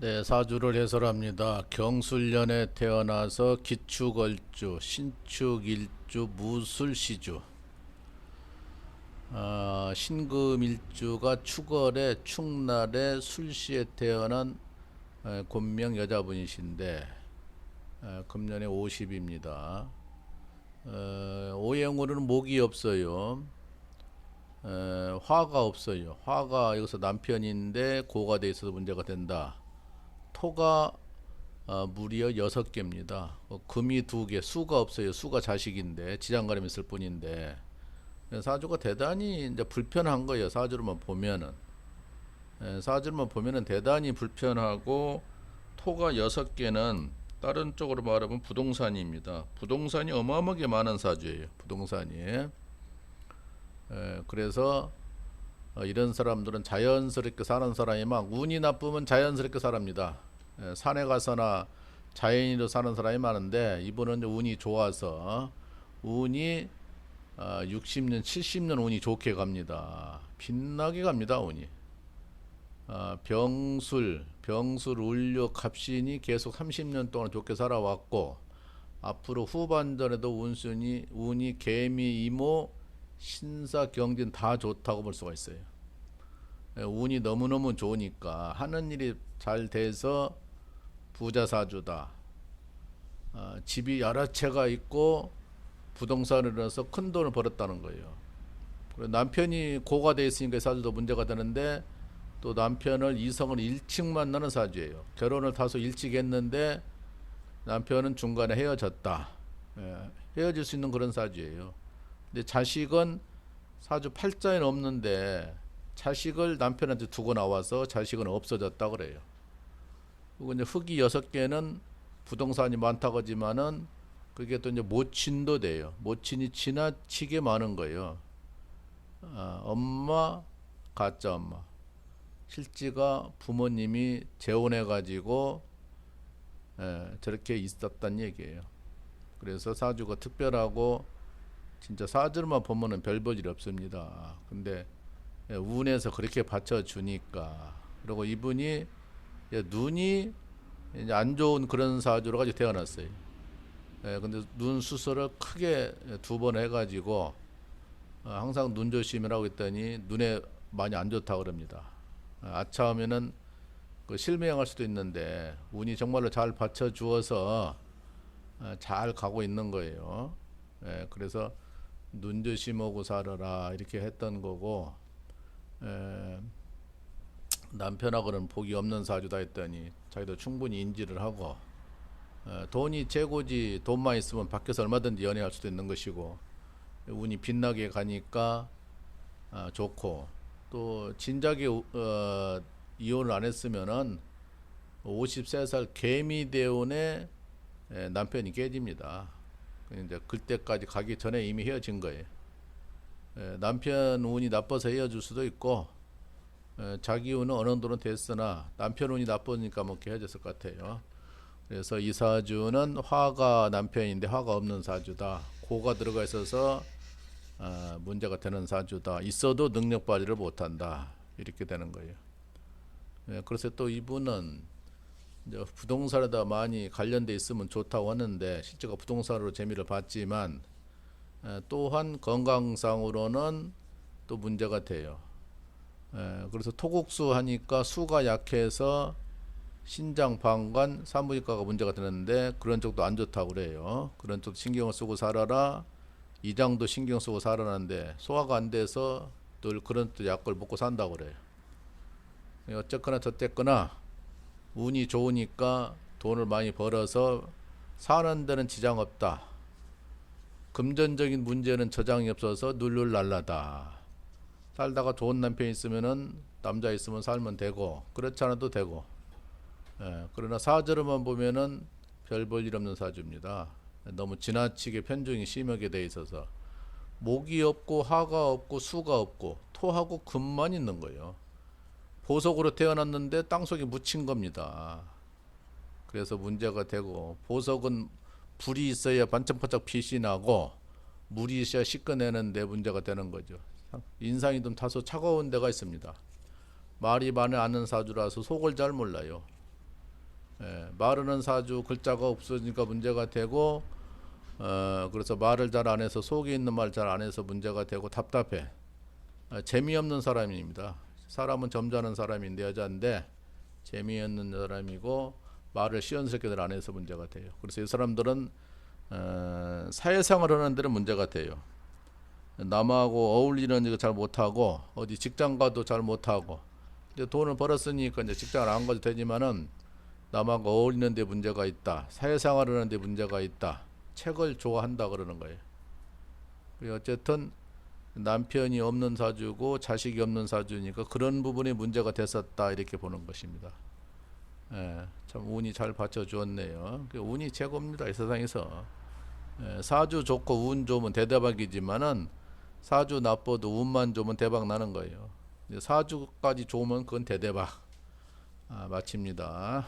네, 사주를 해설합니다. 경술년에 태어나서 기축월주, 신축일주, 무술시주, 신금일주가 축월에 축날에 술시에 태어난 곤명 여자분이신데 금년에 50입니다. 오행으로는 목이 없어요. 화가 없어요. 화가 여기서 남편인데 고가 돼 있어서 문제가 된다. 토가 무려 6개입니다. 금이 2개, 수가 없어요. 수가 자식인데 지장가름 있을 뿐인데 사주가 대단히 이제 불편한 거예요. 사주로만 보면은 사주로만 보면은 대단히 불편하고 토가 6개는 다른 쪽으로 말하면 부동산입니다. 부동산이 어마어마하게 많은 사주예요. 부동산이. 그래서 이런 사람들은 자연스럽게 사는 사람이 막 운이 나쁘면 자연스럽게 삽니다. 산에 가서나 자연인으로 사는 사람이 많은데 이분은 운이 좋아서 운이 60년, 70년 운이 좋게 갑니다. 빛나게 갑니다. 운이. 병술, 울료, 갑신이 계속 30년 동안 좋게 살아왔고 앞으로 후반전에도 운이 개미, 이모, 신사, 경진 다 좋다고 볼 수가 있어요. 운이 너무너무 좋으니까 하는 일이 잘 돼서 부자 사주다. 집이 여러 채가 있고 부동산을 해서 큰 돈을 벌었다는 거예요. 그리고 남편이 고가 돼 있으니까 사주도 문제가 되는데 또 남편을 이성을 일찍 만나는 사주예요. 결혼을 다소 일찍 했는데 남편은 중간에 헤어졌다. 헤어질 수 있는 그런 사주예요. 근데 자식은 사주 팔자에는 없는데 자식을 남편한테 두고 나와서 자식은 없어졌다 그래요. 그리고 이제 흙이 6개는 부동산이 많다고 하지만은 그게 또 이제 모친도 돼요. 모친이 지나치게 많은 거예요. 엄마, 가짜 엄마. 실제가 부모님이 재혼해 가지고 저렇게 있었단 얘기예요. 그래서 사주가 특별하고 진짜 사주만 보면은 별 볼 일 없습니다. 근데 운에서 그렇게 받쳐주니까 그리고 이분이 눈이 이제 안 좋은 그런 사주로 가지고 태어났어요. 근데 눈 수술을 크게 2번 해가지고 항상 눈 조심이라고 했더니 눈에 많이 안 좋다고 그럽니다. 아차하면은 그 실명할 수도 있는데 운이 정말로 잘 받쳐주어서 잘 가고 있는 거예요. 그래서 눈 조심하고 살아라 이렇게 했던 거고 남편하고는 복이 없는 사주다 했더니 자기도 충분히 인지를 하고 돈이 최고지. 돈만 있으면 밖에서 얼마든지 연애할 수도 있는 것이고 운이 빛나게 가니까 좋고 또 진작에 이혼을 안 했으면은 53살 개미대운에 남편이 깨집니다. 이제 그때까지 가기 전에 이미 헤어진 거예요. 남편 운이 나빠서 헤어질 수도 있고 자기 운은 어느 정도는 됐으나 남편 운이 나쁘니까 뭐 헤어졌을 것 같아요. 그래서 이 사주는 화가 남편인데 화가 없는 사주다. 고가 들어가 있어서 문제가 되는 사주다. 있어도 능력 발휘를 못한다. 이렇게 되는 거예요. 그래서 또 이분은 이제 부동산에다 많이 관련돼 있으면 좋다고 하는데 실제가 부동산으로 재미를 봤지만 또한 건강상으로는 또 문제가 돼요. 그래서 토국수 하니까 수가 약해서 신장, 방광, 산부인과가 문제가 되는데 그런 쪽도 안 좋다고 그래요. 그런 쪽도 신경을 쓰고 살아라. 이장도 신경 쓰고 살아라는데 소화가 안 돼서 늘 그런 또 약을 먹고 산다고 그래요. 어쨌거나 저쨌거나 운이 좋으니까 돈을 많이 벌어서 사는 데는 지장 없다. 금전적인 문제는 저장이 없어서 눌룰랄라다. 살다가 좋은 남편 있으면은 남자 있으면 살면 되고 그렇지 않아도 되고. 그러나 사주로만 보면은 별 볼 일 없는 사주입니다. 너무 지나치게 편중이 심하게 돼 있어서 목이 없고 화가 없고 수가 없고 토하고 금만 있는 거예요. 보석으로 태어났는데 땅속에 묻힌 겁니다. 그래서 문제가 되고 보석은 불이 있어야 반짝반짝 빛이 나고 물이 있어야 씻어내는데 문제가 되는 거죠. 인상이 좀 다소 차가운 데가 있습니다. 말이 많이 아는 사주라서 속을 잘 몰라요. 말하는 사주 글자가 없어지니까 문제가 되고, 그래서 말을 잘 안 해서 속에 있는 말 잘 안 해서 문제가 되고 답답해. 재미없는 사람입니다. 사람은 점잖은 사람인데 여자인데 재미없는 사람이고 말을 시원스럽게 안 해서 문제가 돼요. 그래서 이 사람들은 사회생활 하는 데는 문제가 돼요. 남하고 어울리는 거 잘 못하고 어디 직장 가도 잘 못하고 이제 돈을 벌었으니까 이제 직장을 안 가도 되지만은 남하고 어울리는 데 문제가 있다. 사회생활 하는 데 문제가 있다. 책을 좋아한다 그러는 거예요. 어쨌든 남편이 없는 사주고 자식이 없는 사주니까 그런 부분이 문제가 됐었다 이렇게 보는 것입니다. 참 운이 잘 받쳐주었네요. 운이 최고입니다. 이 세상에서. 사주 좋고 운 좋으면 대대박이지만은 사주 나빠도 운만 좋으면 대박 나는 거예요. 사주까지 좋으면 그건 대대박. 마칩니다.